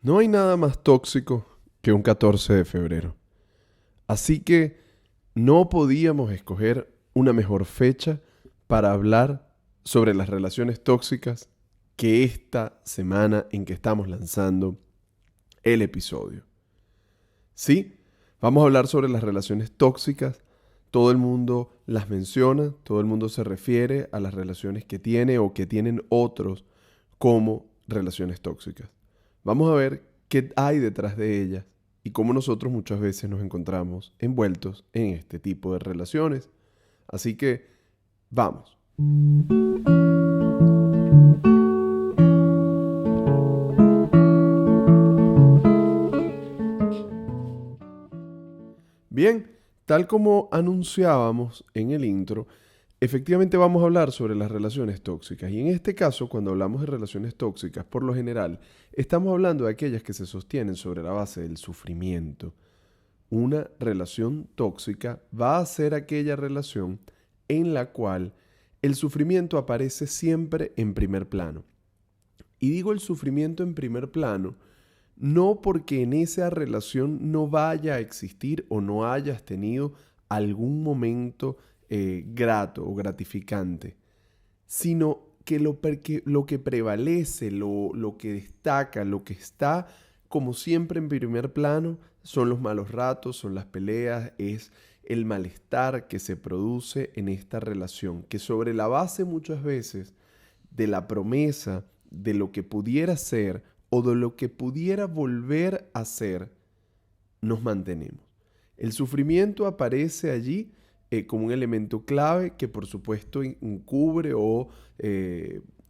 No hay nada más tóxico que un 14 de febrero. Así que no podíamos escoger una mejor fecha para hablar sobre las relaciones tóxicas que esta semana en que estamos lanzando el episodio. Sí, vamos a hablar sobre las relaciones tóxicas. Todo el mundo las menciona, todo el mundo se refiere a las relaciones que tiene o que tienen otros como relaciones tóxicas. Vamos a ver qué hay detrás de ellas y cómo nosotros muchas veces nos encontramos envueltos en este tipo de relaciones. Así que, vamos. Bien, tal como anunciábamos en el intro, efectivamente vamos a hablar sobre las relaciones tóxicas. Y en este caso, cuando hablamos de relaciones tóxicas, por lo general, estamos hablando de aquellas que se sostienen sobre la base del sufrimiento. Una relación tóxica va a ser aquella relación en la cual el sufrimiento aparece siempre en primer plano. Y digo el sufrimiento en primer plano no porque en esa relación no vaya a existir o no hayas tenido algún momento grato o gratificante, sino que lo que prevalece, lo que destaca, lo que está como siempre en primer plano son los malos ratos, son las peleas, es el malestar que se produce en esta relación, que sobre la base muchas veces de la promesa de lo que pudiera ser o de lo que pudiera volver a ser, nos mantenemos. El sufrimiento aparece allí como un elemento clave que por supuesto encubre o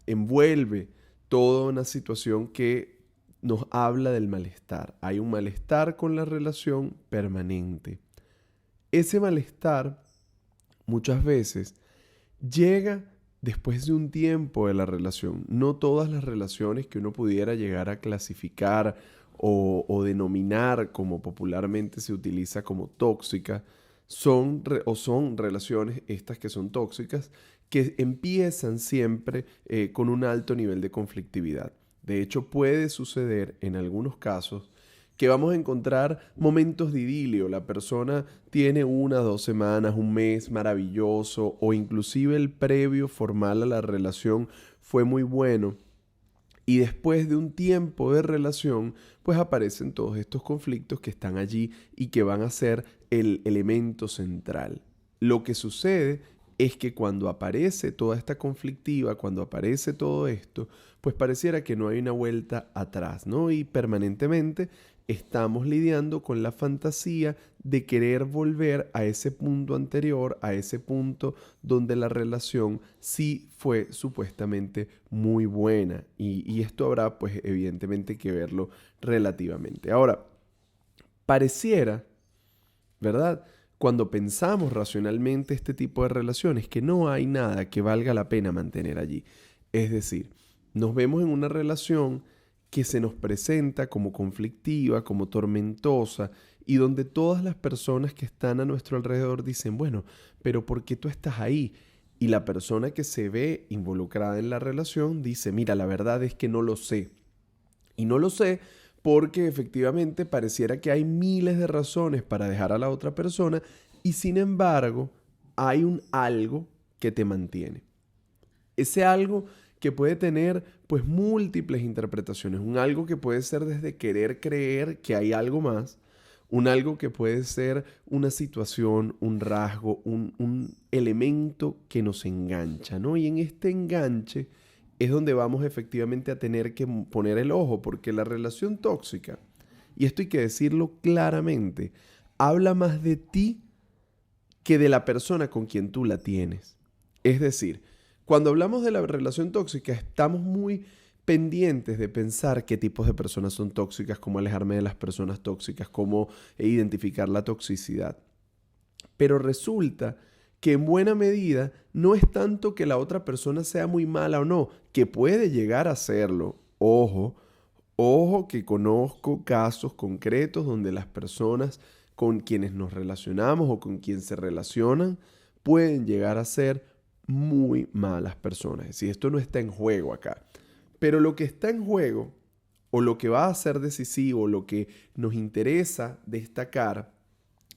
envuelve toda una situación que nos habla del malestar. Hay un malestar con la relación permanente. Ese malestar muchas veces llega después de un tiempo de la relación. No todas las relaciones que uno pudiera llegar a clasificar o denominar como popularmente se utiliza como tóxicas son relaciones estas que son tóxicas que empiezan siempre con un alto nivel de conflictividad. De hecho, puede suceder en algunos casos que vamos a encontrar momentos de idilio. La persona tiene 1, 2 semanas, un mes maravilloso o inclusive el previo formal a la relación fue muy bueno. Y después de un tiempo de relación, pues aparecen todos estos conflictos que están allí y que van a ser el elemento central. Lo que sucede es que cuando aparece toda esta conflictiva, cuando aparece todo esto, pues pareciera que no hay una vuelta atrás, ¿no? Y permanentemente estamos lidiando con la fantasía de querer volver a ese punto anterior, a ese punto donde la relación sí fue supuestamente muy buena. Y esto habrá pues evidentemente que verlo relativamente. Ahora, pareciera, ¿verdad? Cuando pensamos racionalmente este tipo de relaciones, que no hay nada que valga la pena mantener allí. Es decir, nos vemos en una relación que se nos presenta como conflictiva, como tormentosa, y donde todas las personas que están a nuestro alrededor dicen, bueno, pero ¿por qué tú estás ahí? Y la persona que se ve involucrada en la relación dice, mira, la verdad es que no lo sé. Y no lo sé porque efectivamente pareciera que hay miles de razones para dejar a la otra persona y sin embargo hay un algo que te mantiene. Ese algo que puede tener pues múltiples interpretaciones, un algo que puede ser desde querer creer que hay algo más, un algo que puede ser una situación, un rasgo, un elemento que nos engancha, ¿no? Y en este enganche es donde vamos efectivamente a tener que poner el ojo, porque la relación tóxica, y esto hay que decirlo claramente, habla más de ti que de la persona con quien tú la tienes. Es decir, cuando hablamos de la relación tóxica, estamos muy pendientes de pensar qué tipos de personas son tóxicas, cómo alejarme de las personas tóxicas, cómo identificar la toxicidad. Pero resulta que en buena medida no es tanto que la otra persona sea muy mala o no, que puede llegar a serlo. Ojo, ojo que conozco casos concretos donde las personas con quienes nos relacionamos o con quien se relacionan pueden llegar a ser muy malas personas. Es decir, esto no está en juego acá. Pero lo que está en juego o lo que va a ser decisivo, lo que nos interesa destacar,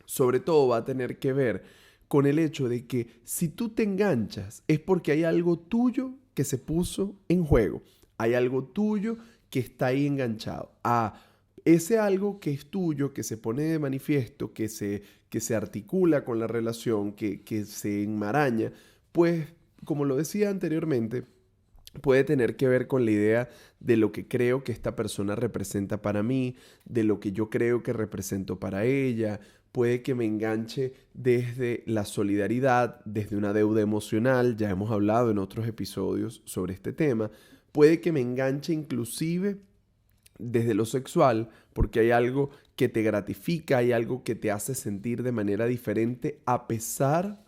sobre todo va a tener que ver con el hecho de que si tú te enganchas es porque hay algo tuyo que se puso en juego. Hay algo tuyo que está ahí enganchado. Ese algo que es tuyo, que se pone de manifiesto, que se articula con la relación, que se enmaraña, pues, como lo decía anteriormente, puede tener que ver con la idea de lo que creo que esta persona representa para mí, de lo que yo creo que represento para ella. Puede que me enganche desde la solidaridad, desde una deuda emocional, ya hemos hablado en otros episodios sobre este tema. Puede que me enganche inclusive desde lo sexual, porque hay algo que te gratifica, hay algo que te hace sentir de manera diferente a pesar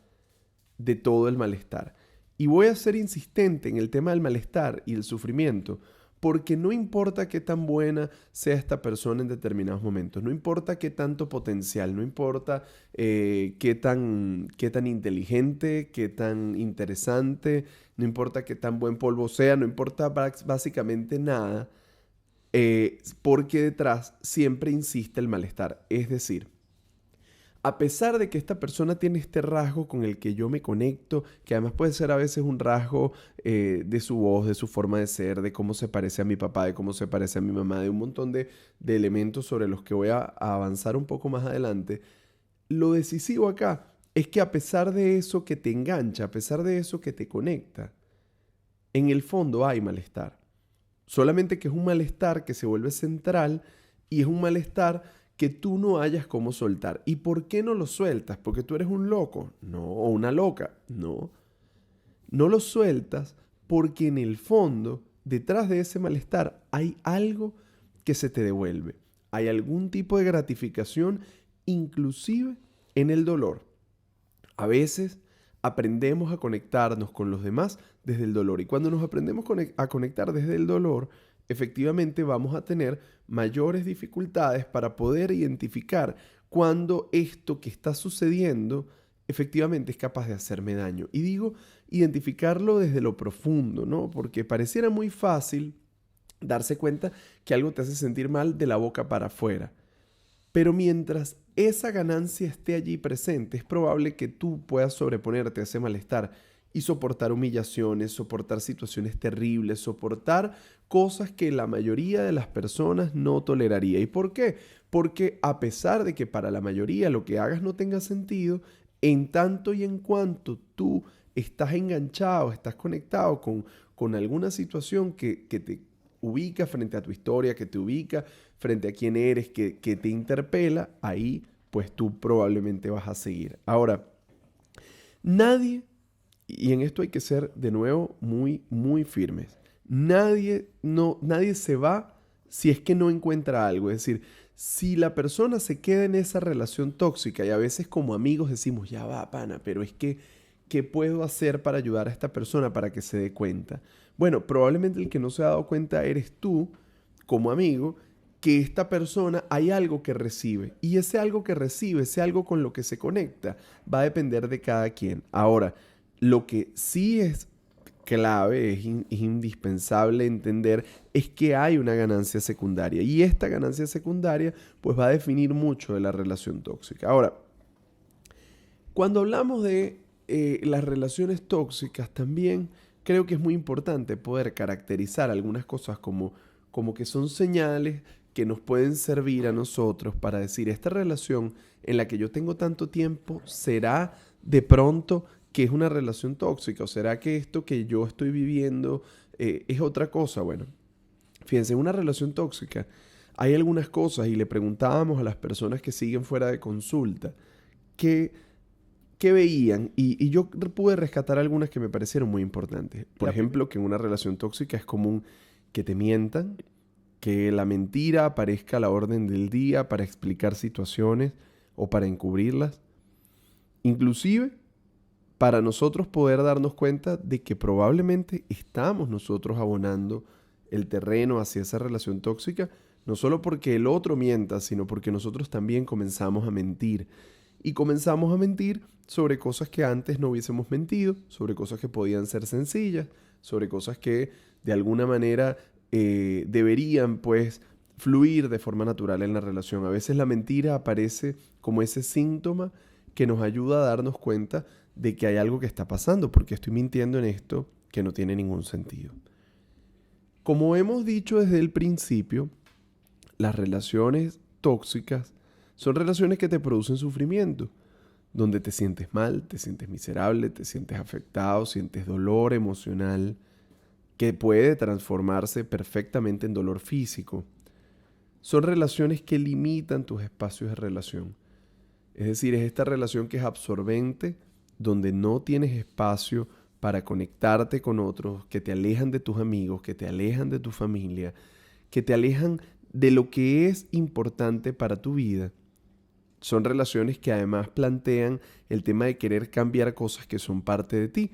de todo el malestar. Y voy a ser insistente en el tema del malestar y el sufrimiento, porque no importa qué tan buena sea esta persona en determinados momentos, no importa qué tanto potencial, no importa qué tan inteligente, qué tan interesante, no importa qué tan buen polvo sea, no importa básicamente nada, porque detrás siempre insiste el malestar. Es decir, a pesar de que esta persona tiene este rasgo con el que yo me conecto, que además puede ser a veces un rasgo de su voz, de su forma de ser, de cómo se parece a mi papá, de cómo se parece a mi mamá, de un montón de elementos sobre los que voy a avanzar un poco más adelante, lo decisivo acá es que a pesar de eso que te engancha, a pesar de eso que te conecta, en el fondo hay malestar. Solamente que es un malestar que se vuelve central y es un malestar que tú no hayas cómo soltar. ¿Y por qué no lo sueltas? ¿Porque tú eres un loco? No, o una loca. No. No lo sueltas porque en el fondo, detrás de ese malestar, hay algo que se te devuelve. Hay algún tipo de gratificación, inclusive en el dolor. A veces aprendemos a conectarnos con los demás desde el dolor. Y cuando nos aprendemos a conectar desde el dolor, efectivamente vamos a tener mayores dificultades para poder identificar cuando esto que está sucediendo efectivamente es capaz de hacerme daño. Y digo, identificarlo desde lo profundo, ¿no? Porque pareciera muy fácil darse cuenta que algo te hace sentir mal de la boca para afuera. Pero mientras esa ganancia esté allí presente, es probable que tú puedas sobreponerte a ese malestar y soportar humillaciones, soportar situaciones terribles, soportar cosas que la mayoría de las personas no toleraría. ¿Y por qué? Porque a pesar de que para la mayoría lo que hagas no tenga sentido, en tanto y en cuanto tú estás enganchado, estás conectado con alguna situación que te ubica frente a tu historia, que te ubica frente a quién eres, que te interpela, ahí pues tú probablemente vas a seguir. Ahora, nadie, y en esto hay que ser de nuevo muy, muy firmes, nadie se va si es que no encuentra algo. Es decir, si la persona se queda en esa relación tóxica y a veces como amigos decimos, ya va, pana, pero es que, ¿qué puedo hacer para ayudar a esta persona para que se dé cuenta? Bueno, probablemente el que no se ha dado cuenta eres tú, como amigo, que esta persona hay algo que recibe. Y ese algo que recibe, ese algo con lo que se conecta, va a depender de cada quien. Ahora, lo que sí es clave, es indispensable entender, es que hay una ganancia secundaria. Y esta ganancia secundaria, pues va a definir mucho de la relación tóxica. Ahora, cuando hablamos de las relaciones tóxicas, también creo que es muy importante poder caracterizar algunas cosas como que son señales que nos pueden servir a nosotros para decir, esta relación en la que yo tengo tanto tiempo, ¿será de pronto que es una relación tóxica? ¿O será que esto que yo estoy viviendo es otra cosa? Bueno, fíjense, en una relación tóxica hay algunas cosas y le preguntábamos a las personas que siguen fuera de consulta qué veían y yo pude rescatar algunas que me parecieron muy importantes. Por ejemplo, que en una relación tóxica es común que te mientan, que la mentira aparezca a la orden del día para explicar situaciones o para encubrirlas. Inclusive para nosotros poder darnos cuenta de que probablemente estamos nosotros abonando el terreno hacia esa relación tóxica, no solo porque el otro mienta, sino porque nosotros también comenzamos a mentir. Y comenzamos a mentir sobre cosas que antes no hubiésemos mentido, sobre cosas que podían ser sencillas, sobre cosas que de alguna manera deberían pues fluir de forma natural en la relación. A veces la mentira aparece como ese síntoma que nos ayuda a darnos cuenta de que hay algo que está pasando, porque estoy mintiendo en esto que no tiene ningún sentido. Como hemos dicho desde el principio, las relaciones tóxicas son relaciones que te producen sufrimiento, donde te sientes mal, te sientes miserable, te sientes afectado, sientes dolor emocional, que puede transformarse perfectamente en dolor físico. Son relaciones que limitan tus espacios de relación. Es decir, es esta relación que es absorbente, donde no tienes espacio para conectarte con otros, que te alejan de tus amigos, que te alejan de tu familia, que te alejan de lo que es importante para tu vida. Son relaciones que además plantean el tema de querer cambiar cosas que son parte de ti.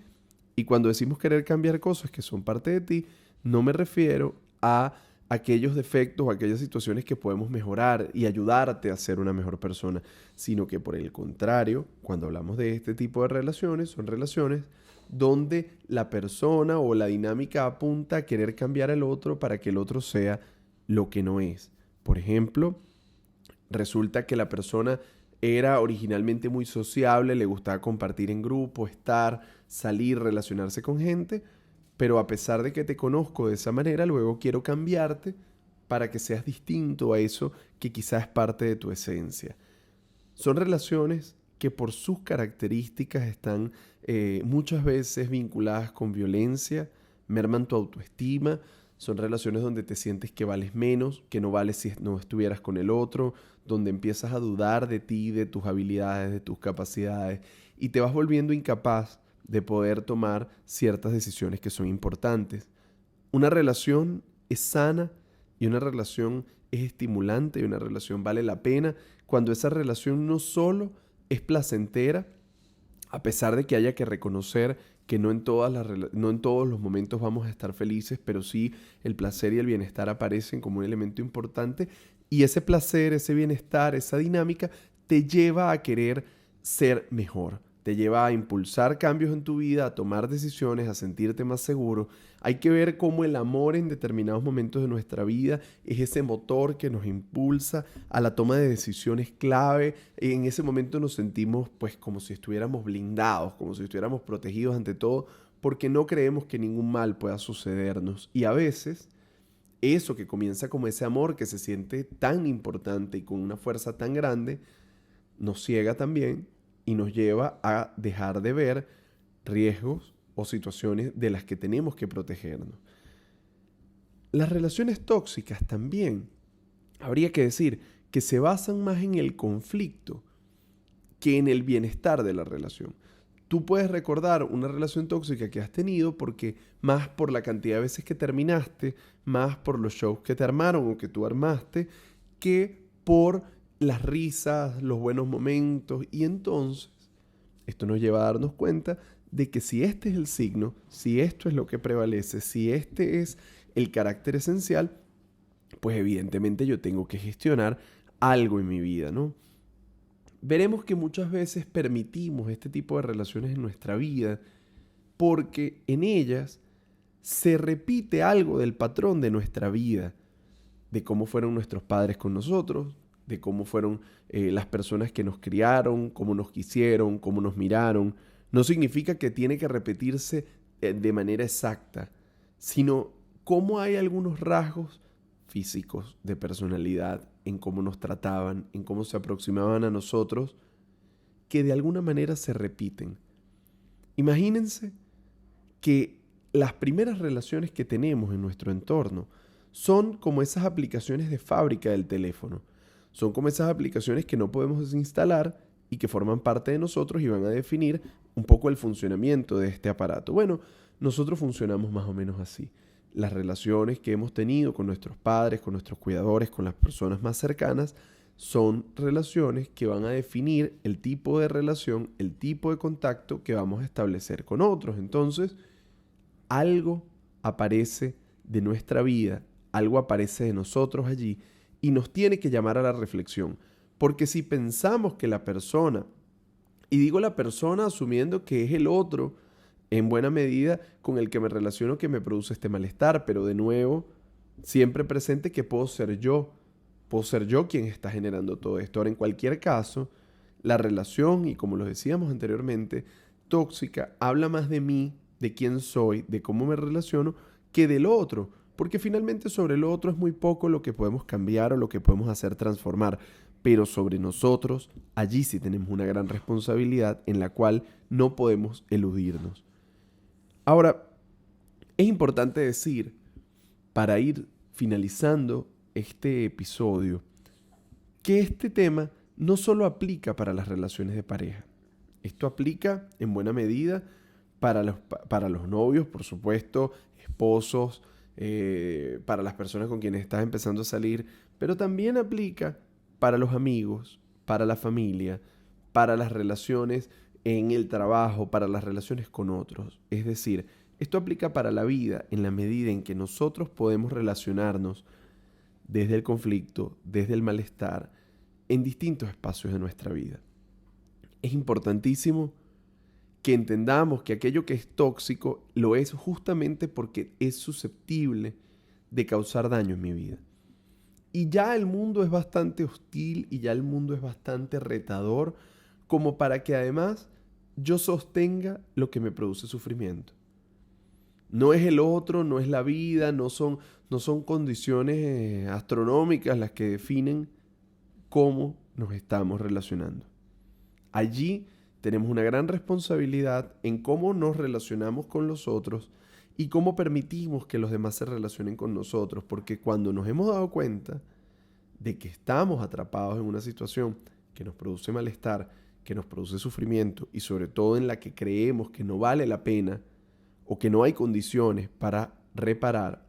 Y cuando decimos querer cambiar cosas que son parte de ti, no me refiero a aquellos defectos o aquellas situaciones que podemos mejorar y ayudarte a ser una mejor persona, sino que por el contrario, cuando hablamos de este tipo de relaciones, son relaciones donde la persona o la dinámica apunta a querer cambiar al otro para que el otro sea lo que no es. Por ejemplo, resulta que la persona era originalmente muy sociable, le gustaba compartir en grupo, estar, salir, relacionarse con gente, pero a pesar de que te conozco de esa manera, luego quiero cambiarte para que seas distinto a eso que quizás es parte de tu esencia. Son relaciones que por sus características están muchas veces vinculadas con violencia, merman tu autoestima. Son relaciones donde te sientes que vales menos, que no vales si no estuvieras con el otro, donde empiezas a dudar de ti, de tus habilidades, de tus capacidades, y te vas volviendo incapaz de poder tomar ciertas decisiones que son importantes. Una relación es sana y una relación es estimulante y una relación vale la pena cuando esa relación no solo es placentera, a pesar de que haya que reconocer que no en todos los momentos vamos a estar felices, pero sí el placer y el bienestar aparecen como un elemento importante, y ese placer, ese bienestar, esa dinámica te lleva a querer ser mejor, te lleva a impulsar cambios en tu vida, a tomar decisiones, a sentirte más seguro. Hay que ver cómo el amor en determinados momentos de nuestra vida es ese motor que nos impulsa a la toma de decisiones clave. En ese momento nos sentimos pues como si estuviéramos blindados, como si estuviéramos protegidos ante todo, porque no creemos que ningún mal pueda sucedernos. Y a veces eso que comienza como ese amor que se siente tan importante y con una fuerza tan grande, nos ciega también y nos lleva a dejar de ver riesgos o situaciones de las que tenemos que protegernos. Las relaciones tóxicas también, habría que decir, que se basan más en el conflicto que en el bienestar de la relación. Tú puedes recordar una relación tóxica que has tenido porque más por la cantidad de veces que terminaste, más por los shows que te armaron o que tú armaste, que por las risas, los buenos momentos. Y entonces, esto nos lleva a darnos cuenta de que si este es el signo, si esto es lo que prevalece, si este es el carácter esencial, pues evidentemente yo tengo que gestionar algo en mi vida, ¿no? Veremos que muchas veces permitimos este tipo de relaciones en nuestra vida porque en ellas se repite algo del patrón de nuestra vida, de cómo fueron nuestros padres con nosotros, de cómo fueron las personas que nos criaron, cómo nos quisieron, cómo nos miraron. No significa que tiene que repetirse de manera exacta, sino cómo hay algunos rasgos físicos de personalidad, en cómo nos trataban, en cómo se aproximaban a nosotros, que de alguna manera se repiten. Imagínense que las primeras relaciones que tenemos en nuestro entorno son como esas aplicaciones de fábrica del teléfono. Son como esas aplicaciones que no podemos desinstalar y que forman parte de nosotros y van a definir un poco el funcionamiento de este aparato. Bueno, nosotros funcionamos más o menos así. Las relaciones que hemos tenido con nuestros padres, con nuestros cuidadores, con las personas más cercanas, son relaciones que van a definir el tipo de relación, el tipo de contacto que vamos a establecer con otros. Entonces, algo aparece de nuestra vida, algo aparece de nosotros allí y nos tiene que llamar a la reflexión. Porque si pensamos que la persona, y digo la persona asumiendo que es el otro, en buena medida con el que me relaciono que me produce este malestar, pero de nuevo, Siempre presente que puedo ser yo quien está generando todo esto. Ahora, en cualquier caso, la relación, y como lo decíamos anteriormente, tóxica, habla más de mí, de quién soy, de cómo me relaciono, que del otro. Porque finalmente sobre el otro es muy poco lo que podemos cambiar o lo que podemos hacer transformar. Pero sobre nosotros, allí sí tenemos una gran responsabilidad en la cual no podemos eludirnos. Ahora, es importante decir, para ir finalizando este episodio, que este tema no solo aplica para las relaciones de pareja. Esto aplica en buena medida para los novios, por supuesto, esposos, para las personas con quienes estás empezando a salir, pero también aplica para los amigos, para la familia, para las relaciones en el trabajo, para las relaciones con otros. Es decir, esto aplica para la vida en la medida en que nosotros podemos relacionarnos desde el conflicto, desde el malestar, en distintos espacios de nuestra vida. Es importantísimo que entendamos que aquello que es tóxico lo es justamente porque es susceptible de causar daño en mi vida. Y ya el mundo es bastante hostil y ya el mundo es bastante retador como para que además yo sostenga lo que me produce sufrimiento. No es el otro, no es la vida, no son condiciones astronómicas las que definen cómo nos estamos relacionando. Allí tenemos una gran responsabilidad en cómo nos relacionamos con los otros y cómo permitimos que los demás se relacionen con nosotros, porque cuando nos hemos dado cuenta de que estamos atrapados en una situación que nos produce malestar, que nos produce sufrimiento y sobre todo en la que creemos que no vale la pena o que no hay condiciones para reparar,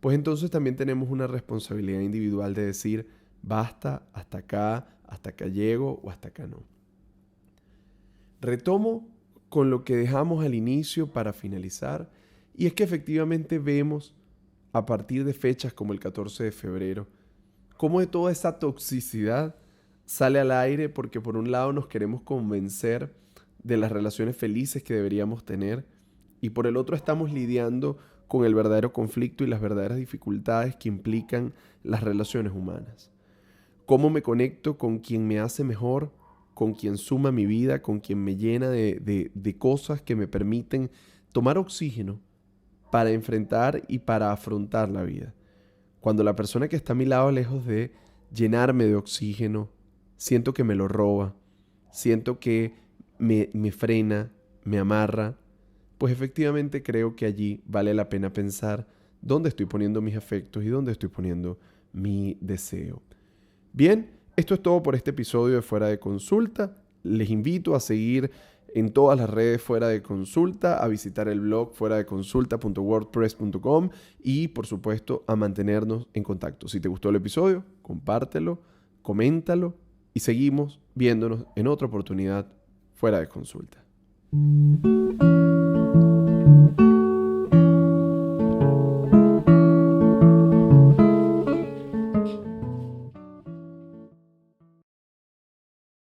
pues entonces también tenemos una responsabilidad individual de decir, basta, hasta acá llego o hasta acá no. Retomo con lo que dejamos al inicio para finalizar, y es que efectivamente vemos a partir de fechas como el 14 de febrero, cómo de toda esa toxicidad sale al aire porque por un lado nos queremos convencer de las relaciones felices que deberíamos tener y por el otro estamos lidiando con el verdadero conflicto y las verdaderas dificultades que implican las relaciones humanas. ¿Cómo me conecto con quien me hace mejor, con quien suma mi vida, con quien me llena de cosas que me permiten tomar oxígeno para enfrentar y para afrontar la vida? Cuando la persona que está a mi lado, lejos de llenarme de oxígeno, siento que me lo roba, siento que me frena, me amarra, pues efectivamente creo que allí vale la pena pensar dónde estoy poniendo mis afectos y dónde estoy poniendo mi deseo. Bien, esto es todo por este episodio de Fuera de Consulta. Les invito a seguir en todas las redes Fuera de Consulta, a visitar el blog fueradeconsulta.wordpress.com y, por supuesto, a mantenernos en contacto. Si te gustó el episodio, compártelo, coméntalo y seguimos viéndonos en otra oportunidad Fuera de Consulta.